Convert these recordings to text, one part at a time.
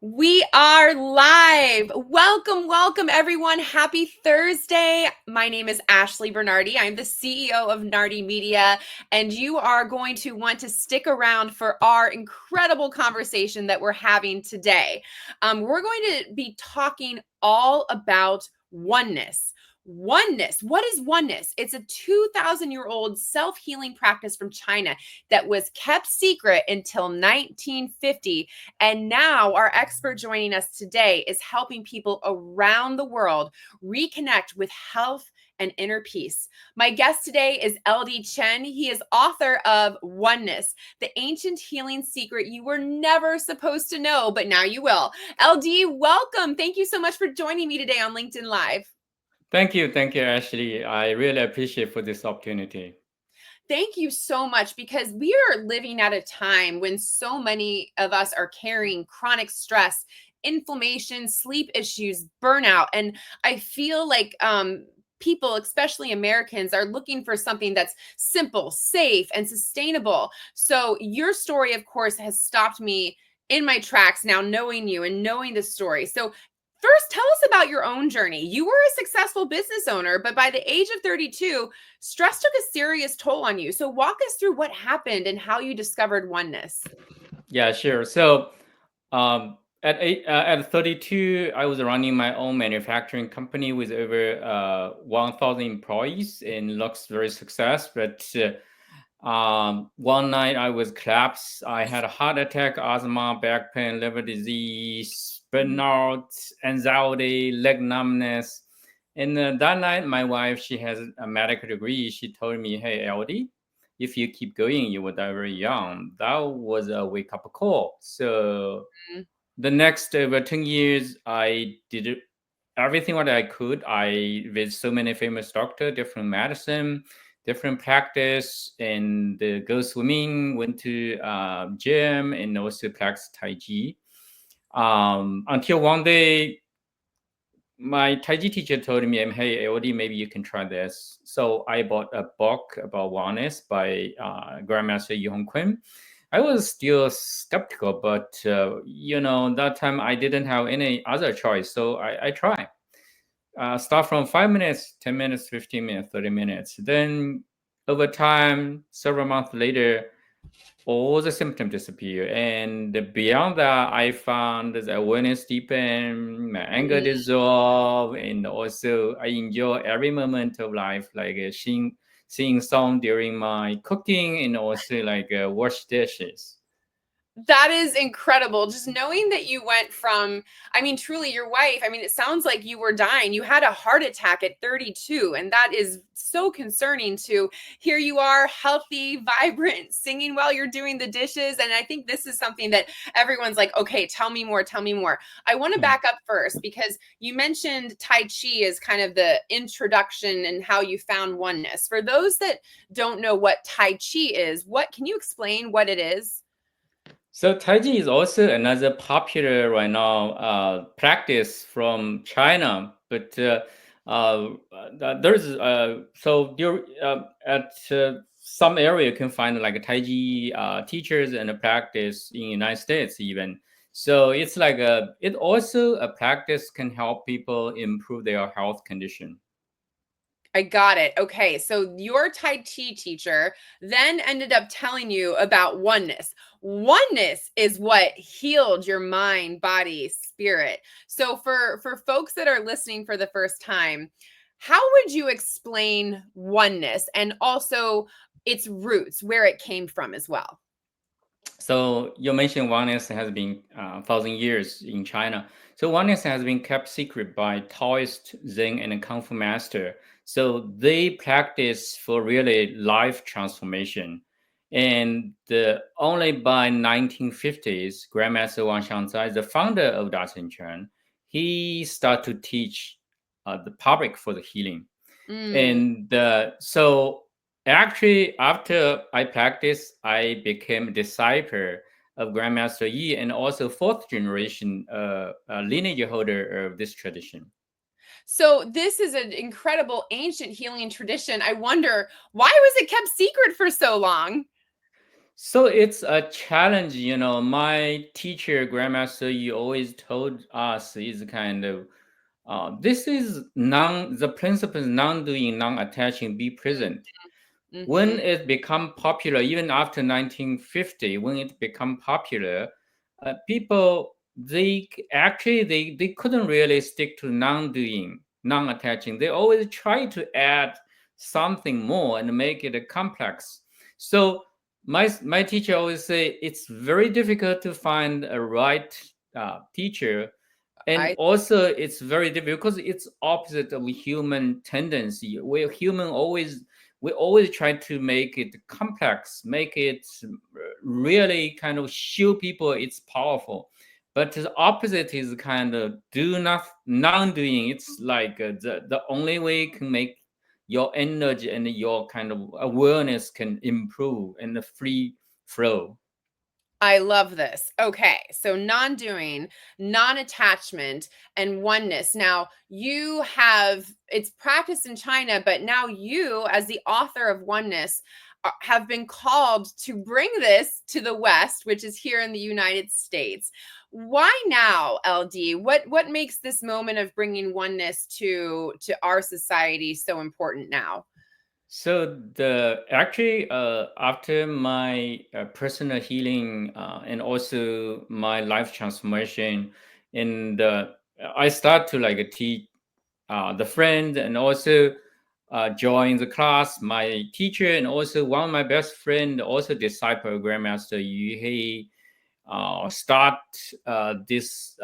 We are live. Welcome, everyone. Happy Thursday. My name is Ashley Bernardi. I'm the CEO of Nardi Media, and you are going to want to stick around for our incredible conversation that we're having today. We're going to be talking all about oneness. Oneness. What is oneness? It's a 2,000-year-old self-healing practice from China that was kept secret until 1950. And now, our expert joining us today is helping people around the world reconnect with health and inner peace. My guest today is LD Chen. He is author of Oneness, the ancient healing secret you were never supposed to know, but now you will. LD, welcome. Thank you so much for joining me today on LinkedIn Live. Thank you, Ashley. I really appreciate for this opportunity. Thank you so much, because we are living at a time when so many of us are carrying chronic stress, inflammation, sleep issues, burnout. And I feel like people, especially Americans, are looking for something that's simple, safe, and sustainable. So your story, of course, has stopped me in my tracks now, knowing you and knowing the story. So first, tell us about your own journey. You were a successful business owner, but by the age of 32, stress took a serious toll on you. So walk us through what happened and how you discovered oneness. Yeah, sure. So, at 32, I was running my own manufacturing company with over 1,000 employees and looks very success. But one night I was collapsed. I had a heart attack, asthma, back pain, liver disease, burnout, anxiety, leg numbness. And that night, my wife, she has a medical degree. She told me, "Hey, LD, if you keep going, you will die very young." That was a wake up call. So the next over 10 years, I did everything what I could. I with so many famous doctor, different medicine, different practice, and go swimming, went to gym, and also practice Tai Chi. Until one day, my Tai Chi teacher told me, "Hey, LD, maybe you can try this." So I bought a book about Oneness by Grandmaster Yu Hong Kun. I was still skeptical, but that time I didn't have any other choice, so I tried. Start from 5 minutes, 10 minutes, 15 minutes, 30 minutes. Then over time, several months later, all the symptoms disappear. And beyond that, I found the awareness deepen, my anger dissolve, and also I enjoy every moment of life, like sing song during my cooking, and also like wash dishes. That is incredible. Just knowing that you went from, I mean, truly your wife, I mean, it sounds like you were dying. You had a heart attack at 32, and that is so concerning. To here you are, healthy, vibrant, singing while you're doing the dishes. And I think this is something that everyone's like, okay, tell me more, tell me more. I want to back up first, because you mentioned Tai Chi as kind of the introduction and how you found oneness. For those that don't know what Tai Chi is, what can you explain what it is? So Taiji is also another popular right now practice from China, but there's so there at some area you can find like Taiji teachers and a practice in United States even. So it's like it also a practice can help people improve their health condition. I got it. Okay. So your Tai Chi teacher then ended up telling you about oneness. Oneness is what healed your mind, body, spirit. So for folks that are listening for the first time, how would you explain oneness and also its roots, where it came from as well? So you mentioned oneness has been 1,000 years in China. So oneness has been kept secret by Taoist, Zen, and Kung Fu master. So they practice for really life transformation. And only by 1950s, Grandmaster Wang Xiangzai, the founder of LD Chen, he started to teach the public for the healing. Mm. And so actually, after I practiced, I became a disciple of Grandmaster Yi and also fourth generation lineage holder of this tradition. So this is an incredible ancient healing tradition. I wonder, why was it kept secret for so long? So it's a challenge, My teacher, Grandmaster, you always told us is kind of this is the principle is non-doing, non-attaching, be present. When Mm-hmm. it become popular, even after 1950, when it become popular, people they couldn't really stick to non-doing, non-attaching. They always try to add something more and make it a complex. So my teacher always say it's very difficult to find a right teacher, and I also it's very difficult because it's opposite of human tendency. We always try to make it complex, make it really kind of show people it's powerful. But the opposite is kind of do not non-doing. It's like the only way can make your energy and your kind of awareness can improve and the free flow. I love this. Okay, so non-doing, non-attachment, and oneness. Now, you have it's practiced in China, but now you, as the author of Oneness, have been called to bring this to the West, which is here in the United States. Why now, LD? What makes this moment of bringing oneness to our society so important now? So the actually after my personal healing and also my life transformation, and I start to like teach the friend and also join the class. My teacher and also one of my best friend, also disciple Grandmaster Yu He, start this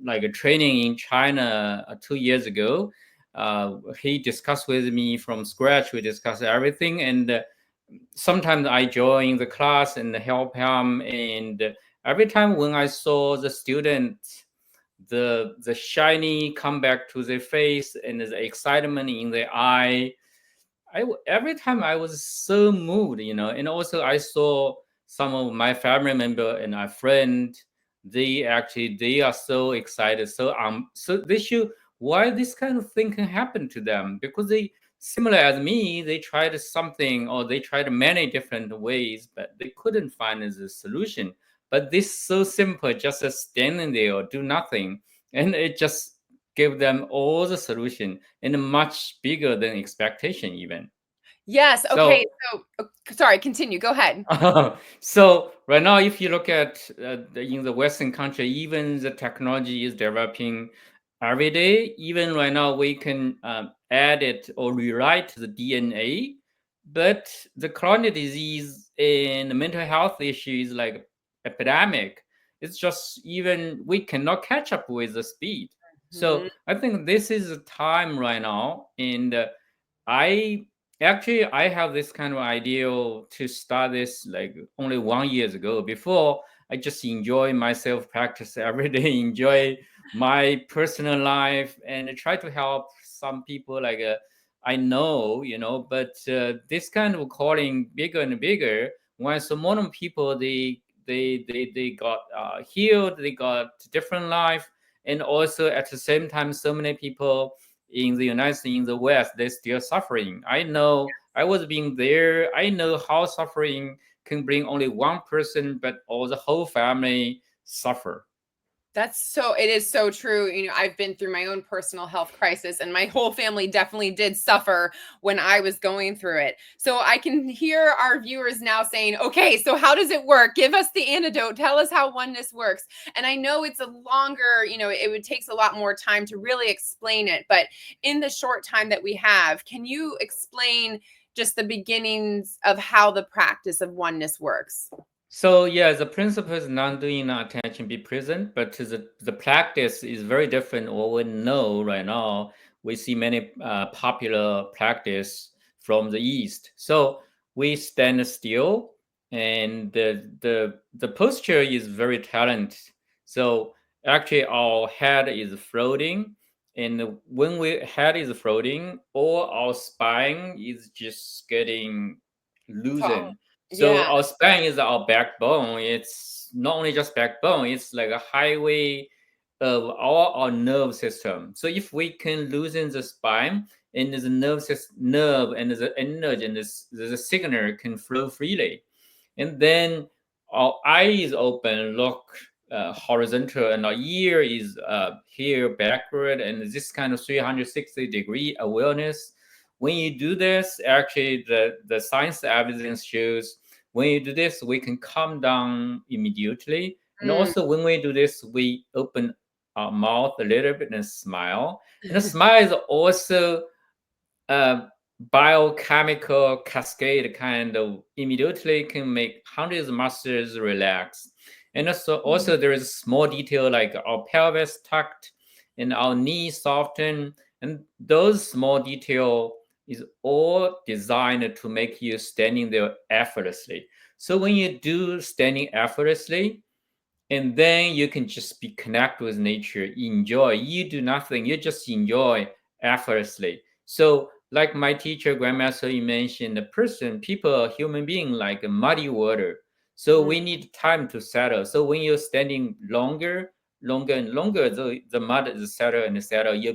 like a training in China 2 years ago. He discussed with me from scratch. We discussed everything, and sometimes I join the class and help him. And every time when I saw the student, the shiny come back to their face and the excitement in their eye, every time I was so moved, and also I saw some of my family member and my friend, they are so excited, so they show why this kind of thing can happen to them, because they similar as me, they tried something or they tried many different ways, but they couldn't find the solution. But this so simple, just standing there or do nothing, and it just give them all the solution and much bigger than expectation even. Yes. Okay. So So, sorry. Continue. Go ahead. so right now, if you look at in the Western country, even the technology is developing every day. Even right now, we can edit or rewrite the DNA, but the chronic disease and the mental health issues like epidemic, it's just even we cannot catch up with the speed. So Mhm. I think this is a time right now, and I I have this kind of ideal to start this like only 1 years ago. Before, I just enjoy myself practice every day, enjoy my personal life, and try to help some people like I know, But this kind of calling bigger and bigger. When so more people they got healed, they got different life, and also at the same time, so many people in the United States, in the West, they're still suffering. I know I was being there. I know how suffering can bring only one person, but all the whole family suffer. It is so true. I've been through my own personal health crisis, and my whole family definitely did suffer when I was going through it. So I can hear our viewers now saying, okay, so how does it work? Give us the antidote. Tell us how oneness works. And I know it's a longer, it would takes a lot more time to really explain it. But in the short time that we have, can you explain just the beginnings of how the practice of oneness works? So yeah, the principle is non-doing, non-attention, be present, but the practice is very different. What we know right now, we see many popular practice from the East. So we stand still, and the posture is very talent. So actually, our head is floating, and when we head is floating, all our spine is just getting Tall. loosened. So Yeah. our spine is our backbone. It's not only just backbone, it's like a highway of our nerve system. So if we can loosen the spine, and the nerve and the energy and the signal can flow freely. And then our eye is open, look horizontal, and our ear is here backward, and this kind of 360-degree awareness. When you do this, actually, the science evidence shows when you do this, we can calm down immediately. And Mm. also, when we do this, we open our mouth a little bit and smile. And the smile is also a biochemical cascade kind of immediately can make hundreds of muscles relax. And also there is a small detail like our pelvis tucked and our knees soften. And those small detail is all designed to make you standing there effortlessly. So when you do standing effortlessly, and then you can just be connect with nature, enjoy. You do nothing, you just enjoy effortlessly. So like my teacher grandmaster, you mentioned, the person, people, human being like a muddy water, so we need time to settle. So when you're standing longer and longer, the mud is settle and settle, you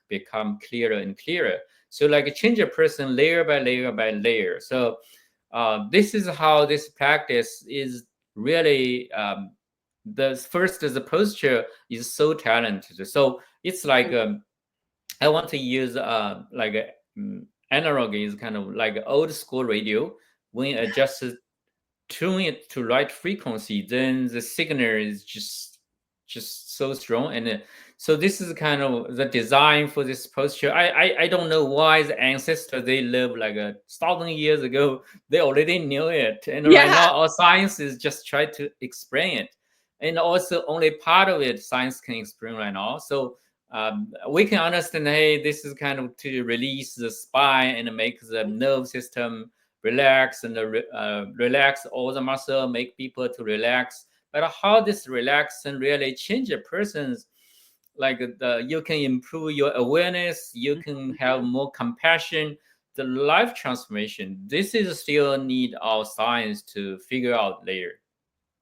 become clearer and clearer. So like change a person layer by layer by layer. So this is how this practice is really the first the posture is so talented. So it's like I want to use like a analog is kind of like old school radio. When you adjust tune it to right frequency, then the signal is just so strong. And so this is kind of the design for this posture. I don't know why the ancestors they lived like 1,000 years ago. They already knew it, and right Yeah. now our science is just try to explain it, and also only part of it science can explain right now. So we can understand, hey, this is kind of to release the spine and make the nerve system relax, and relax all the muscle, make people to relax. But how this relax and really change a person's, like you can improve your awareness, you can have more compassion, the life transformation. This is still need our science to figure out later.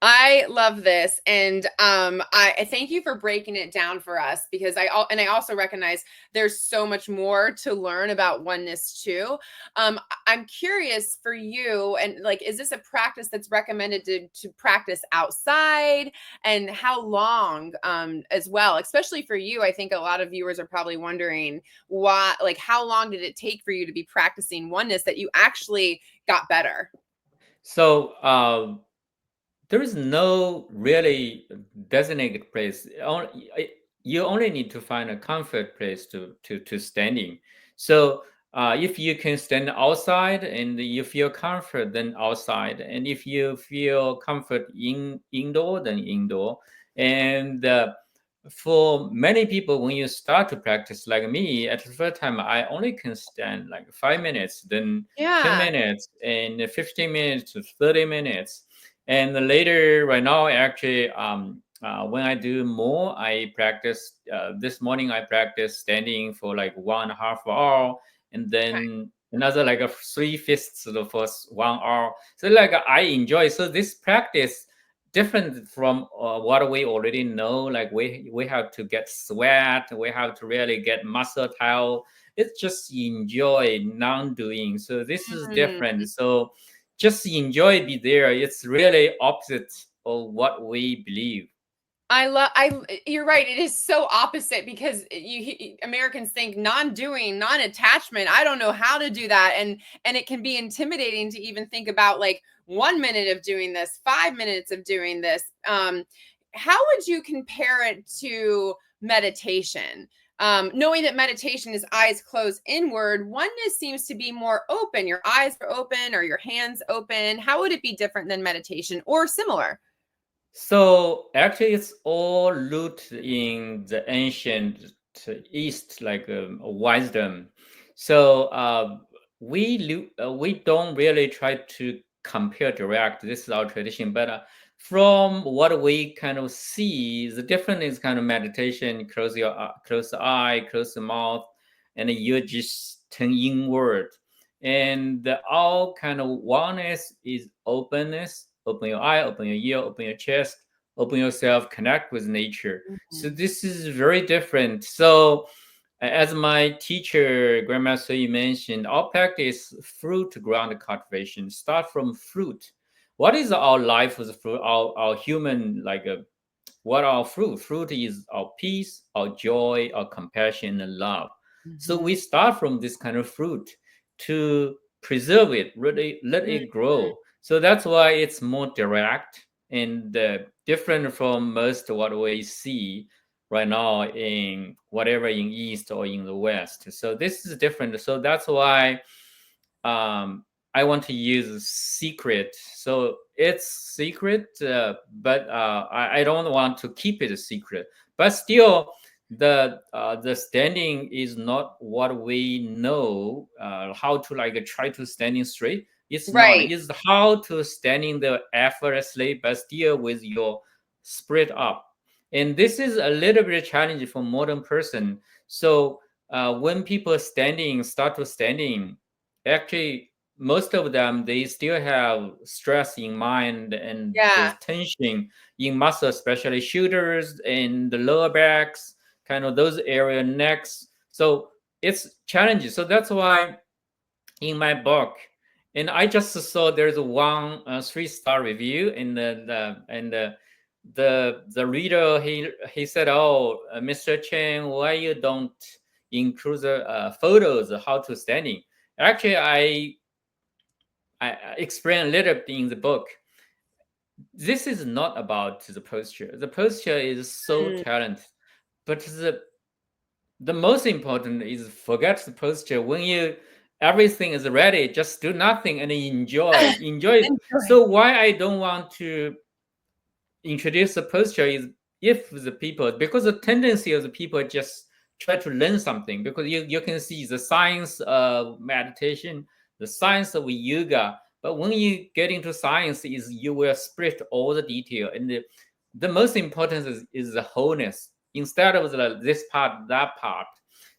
I love this, and I thank you for breaking it down for us, because I also recognize there's so much more to learn about oneness too. I'm curious for you, and like, is this a practice that's recommended to practice outside, and how long as well? Especially for you, I think a lot of viewers are probably wondering why, like, how long did it take for you to be practicing oneness that you actually got better? So there is no really designated place. You only need to find a comfort place to standing. So if you can stand outside and you feel comfort, then outside. And if you feel comfort indoor, then indoor. And for many people, when you start to practice like me, at the first time, I only can stand like 5 minutes, then 10 Yeah. minutes, and 15 minutes to 30 minutes. And later, right now, actually, when I do more, I practice. This morning, I practice standing for like 1.5 hour, and Okay. then another like a 3/5 of the first 1 hour. So like I enjoy. So this practice different from what we already know. Like we have to get sweat, we have to really get muscle tile. It's just enjoy non-doing. So this is Mm. different. So just enjoy be there. It's really opposite of what we believe. You're right. It is so opposite, because Americans think non-doing, non-attachment. I don't know how to do that. And it can be intimidating to even think about like 1 minute of doing this, 5 minutes of doing this. How would you compare it to meditation? Knowing that meditation is eyes closed inward, oneness seems to be more open. Your eyes are open or your hands open. How would it be different than meditation, or similar? So actually, it's all rooted in the ancient East, like wisdom. So we don't really try to compare direct. This is our tradition, but from what we kind of see, the difference is kind of meditation. Close the eye, close the mouth, and you just turn inward. And all kind of oneness is openness. Open your eye, open your ear, open your chest, open yourself, connect with nature. So Mhm. this is very different. So as my teacher, Grandmaster, you mentioned, our practice fruit ground cultivation start from fruit. what is our life with fruit, our human, like what our fruit? Fruit is our peace, our joy, our compassion and love. So we Mhm. start from this kind of fruit to preserve it, really let Mhm. it grow. So that's why it's more direct and different from most what we see right now in whatever in East or in the West. So this is different. So that's why um, I want to use secret. So it's secret, but I don't want to keep it a secret. But still, the standing is not what we know. How to like try to standing straight. It's not. Right. It's how to standing there effortlessly, but still with your spirit up. And this is a little bit challenging for modern person. So when people standing start to standing, actually most of them they still have stress in mind and Yeah. there's tension in muscle, especially shoulders and the lower backs, kind of those area necks. So it's challenging. So that's why in my book, and I just saw there's one 3-star review in the reader he said, oh, Mr. Chen, why you don't include the photos of how to standing. Actually, I explain a little bit in the book. This is not about the posture. The posture is so Mm. talent, but the most important is forget the posture. When you everything is ready, just do nothing and enjoy. Enjoy. So why I don't want to introduce the posture is if the people, because the tendency of the people just try to learn something, because you can see the science of meditation, the science of yoga, but when you get into science is you will split all the detail, and the most important is the wholeness instead of this part, that part.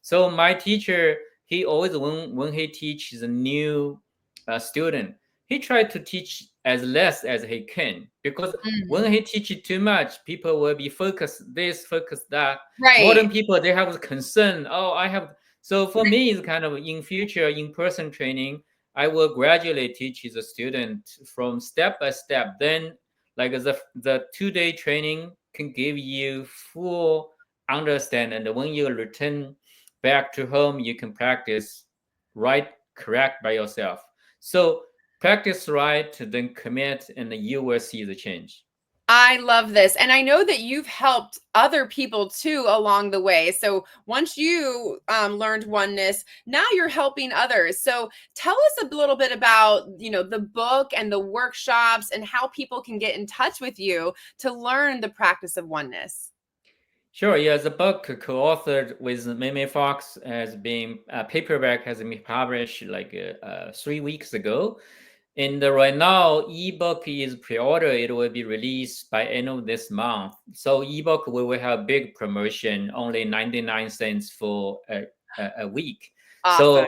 So my teacher, he always when he teaches a new student, he tried to teach as less as he can, because Mm. when he teaches too much, people will be focused this, focus that. Right. Modern people they have concern. Oh, I have. So for me, it's kind of in future in person training. I will gradually teach the student from step by step. Then, like the 2-day training can give you full understand, and when you return back to home, you can practice right, correct by yourself. So practice right, then commit, and you will see the change. I love this. And I know that you've helped other people too along the way. So once you learned oneness, now you're helping others. So tell us a little bit about, the book and the workshops and how people can get in touch with you to learn the practice of oneness. Sure, yeah, the book co-authored with Mimi Fox has been paperback has been published like 3 weeks ago. And right now, ebook is pre-order. It will be released by end of this month. So ebook we will have big promotion, only 99 cents for a week. Awesome.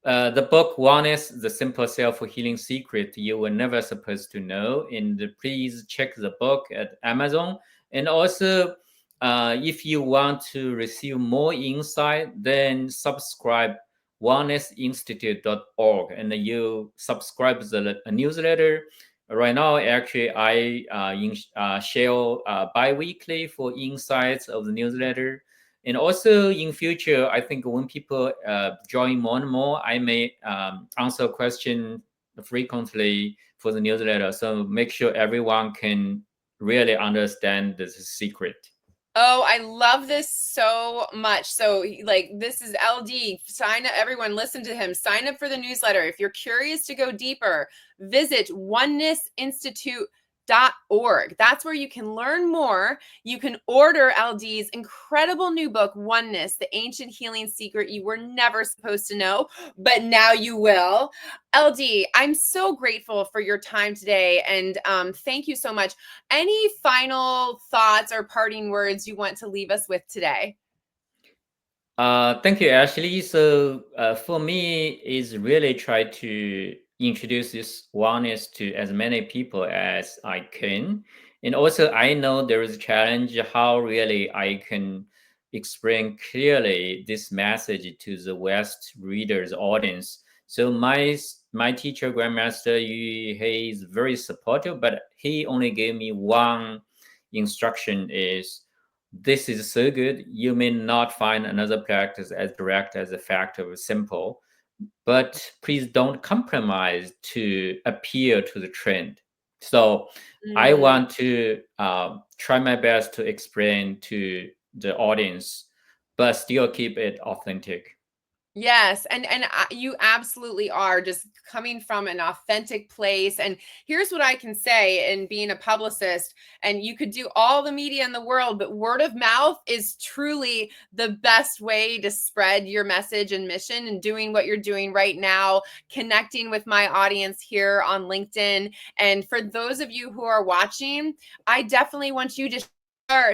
So the book Oneness, The Simple Self-Healing Secret You Were Never Supposed to Know. And please check the book at Amazon. And also, if you want to receive more insight, then subscribe onennessinstitute.org and you subscribe to the newsletter. Right now, actually, I share bi-weekly for insights of the newsletter. And also in future, I think when people join more and more, I may answer question frequently for the newsletter. So make sure everyone can really understand the secret. Oh, I love this so much. So, like, this is LD. Sign up, everyone, listen to him. Sign up for the newsletter. If you're curious to go deeper, visit onenessinstitute.org. That's where you can learn more. You can order LD's incredible new book, Oneness, the Ancient Healing Secret You Were Never Supposed to Know, but now you will. LD, I'm so grateful for your time today. And thank you so much. Any final thoughts or parting words you want to leave us with today? Thank you, Ashley. So for me, is really try to introduce this oneness to as many people as I can. And also, I know there is a challenge how really I can explain clearly this message to the West readers audience. So my teacher, Grandmaster, he's very supportive, but he only gave me one instruction: is this is so good, you may not find another practice as direct as the fact of simple, but please don't compromise to appeal to the trend. So I Mm. want to try my best to explain to the audience, but still keep it authentic. Yes, and you absolutely are just coming from an authentic place. And here's what I can say in being a publicist, and you could do all the media in the world, but word of mouth is truly the best way to spread your message and mission, and doing what you're doing right now, connecting with my audience here on LinkedIn. And for those of you who are watching, I definitely want you to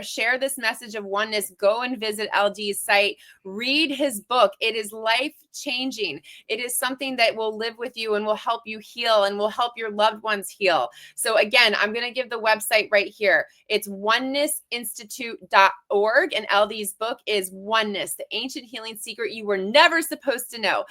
share this message of oneness. Go and visit LD's site, read his book. It is life changing. It is something that will live with you and will help you heal and will help your loved ones heal. So again, I'm going to give the website right here. It's onesnessinstitute.org, and LD's book is Oneness, the ancient healing secret you were never supposed to know.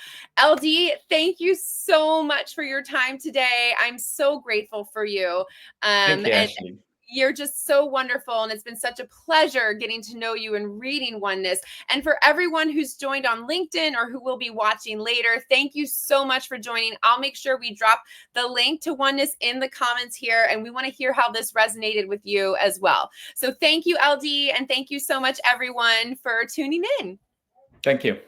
LD, thank you so much for your time today. I'm so grateful for you. Thank you, And Ashley. you're just so wonderful, and it's been such a pleasure getting to know you and reading Oneness. And for everyone who's joined on LinkedIn or who will be watching later, thank you so much for joining. I'll make sure we drop the link to Oneness in the comments here, and we want to hear how this resonated with you as well. So thank you, LD, and thank you so much, everyone, for tuning in. Thank you.